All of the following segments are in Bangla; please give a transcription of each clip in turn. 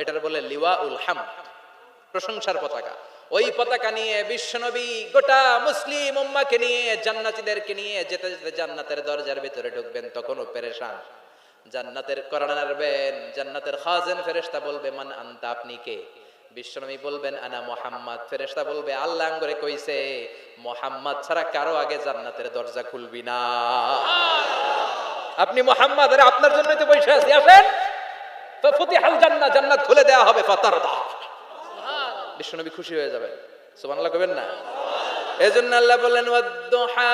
এটার বলে লিওয়াউল হামদ, প্রশংসার পতাকা। ওই পতাকা নিয়ে বিশ্বনবী গোটা মুসলিম উম্মাহকে নিয়ে, জান্নাতীদেরকে নিয়ে যেতে যেতে জান্নাতের দরজার ভিতরে ঢুকবেন, তখনও পেরেশান। জান্নাতের কর্ণা নাড়বেন, জান্নাতের খাজেন ফেরেশতা বলবে মান আনতা, আপনি কে? বিশ্বনবী বলবেন আনা মুহাম্মদ। ফেরেশতা বলবে আল্লাহ করে কইছে মুহাম্মদ ছাড়া কারো আগে জান্নাতের দরজা খুলবি না। আপনি মুহাম্মদ, আরে আপনার জন্যই তো বসে আছি, আসেন। ফাফুতিহাল জান্নাহ, জান্নাত খুলে দেওয়া হবে। ফাতারদা, বিশ্বনবী খুশি হয়ে যাবেন। সুবহানাল্লাহ কইবেন না? এজন্য আল্লাহ বলেন ওয়াদ-দুহা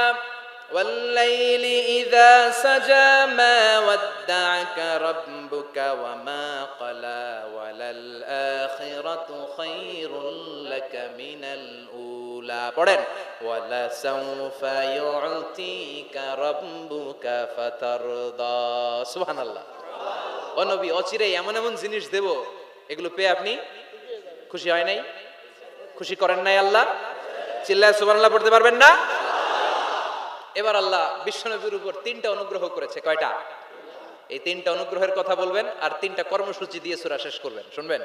ওয়াল-লাইলি ইযা সাজা মা ওয়াদ্দা'আকা রাব্বুকা ওয়া মা ক্বালা ওয়ালাল আখিরাতু খায়রুল লাকা মিনাল উলা। পড়েন ওয়ালা সাওফা ইউ'তিকা রাব্বুকা ফাতারদা। সুবহানাল্লাহ। ও নবী, অচিরেই এমন এমন জিনিস দেব, এগুলো পেয়ে আপনি খুশি হয় নাই? খুশি করেন নাই আল্লাহ? চিল্লায় সুবহানাল্লাহ পড়তে পারবেন না? এবার আল্লাহ বিশ্বনবীর উপর 3টা অনুগ্রহ করেছে। কয়টা? এই 3টা অনুগ্রহের কথা বলবেন আর 3টা কর্মসূচি দিয়ে সূরা শেষ করবেন। শুনবেন?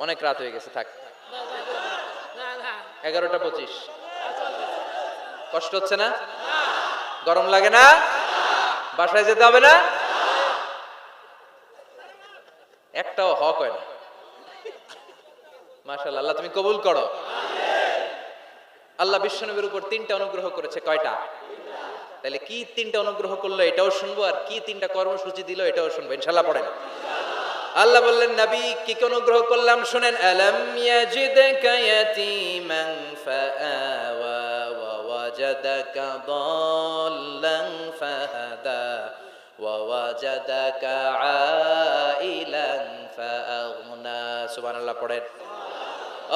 অনেক রাত হয়ে গেছে, থাক। 11:25। কষ্ট হচ্ছে না? গরম লাগে না? বাসায় যেতে হবে না? একটাও হক হয় না। মাশাআল্লাহ, আল্লাহ তুমি কবুল করো। আল্লাহ বিশ্বনবীর উপর 3টা অনুগ্রহ করেছে। কয়টা? তাহলে কি 3টা অনুগ্রহ করলো এটাও শুনবো, আর কি 3টা কর্মসূচি দিল এটাও শুনবো ইনশাআল্লাহ। পড়েন। আল্লাহ বললেন নবী কি কি অনুগ্রহ করলাম শুনেন। আলাম ইয়াজিদকা ইয়াতীমান ফাআওয়া ওয়া ওয়াজাদাকা দাল্লান ফাহাদা ওয়া ওয়াজাদাকা আইলান ফাআগনা। সুবহানাল্লাহ পড়েন।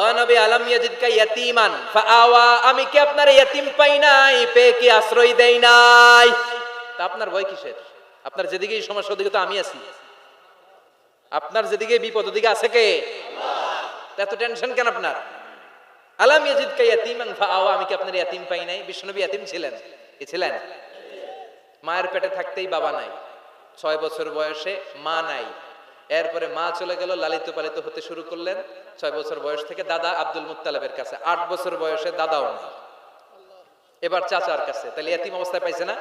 ও নবী, আলাম ইয়াজিদকা ইয়াতীমান ফাআওয়া, আমি কি আপনার ইয়াতীম পাই নাই, পেয়ে কি আশ্রয় দেই নাই? তা আপনার ভয় কিসের? আপনার যেদিকেই সমস্যা ওদিকে তো আমি আছি। আপনার যেদিকে বিপদ ওদিকে আছে কে? আল্লাহ। এত টেনশন কেন আপনার? আলাম ইয়াজিদকা ইয়াতীমান ফাআওয়া, আমি কি আপনার ইয়াতীম পাই নাই? বিশ্বনবী ইয়াতীম ছিলেন? কি ছিলেন? মায়ের পেটে থাকতেই বাবা নাই, 6 বছর বয়সে মা নাই, এরপরে মা চলে গেল, লালিত পালিত হতে শুরু করলেন। 6 বছর বয়স থেকে দাদা আব্দুল মুত্তালিবের কাছে, 8 বছর বয়সে দাদাও নেই, এবার চাচার কাছে। তাহলে এতিম অবস্থায় পাইছে না?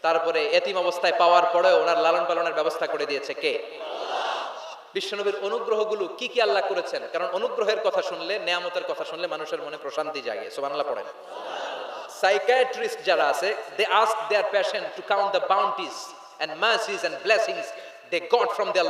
তারপরে এতিম অবস্থায় পাওয়ার পরে ওনার লালন পালনের ব্যবস্থা করে দিয়েছে কে? বিশ্বনবীর অনুগ্রহগুলো কি কি আল্লাহ করেছেন, কারণ অনুগ্রহের কথা শুনলে, নেয়ামতের কথা শুনলে মানুষের মনে প্রশান্তি জাগে। সুবহানাল্লাহ পড়েন। সাইকিয়াট্রিস্ট যারা আছে, they ask their patient to count the bounties and mercies and blessings they got from their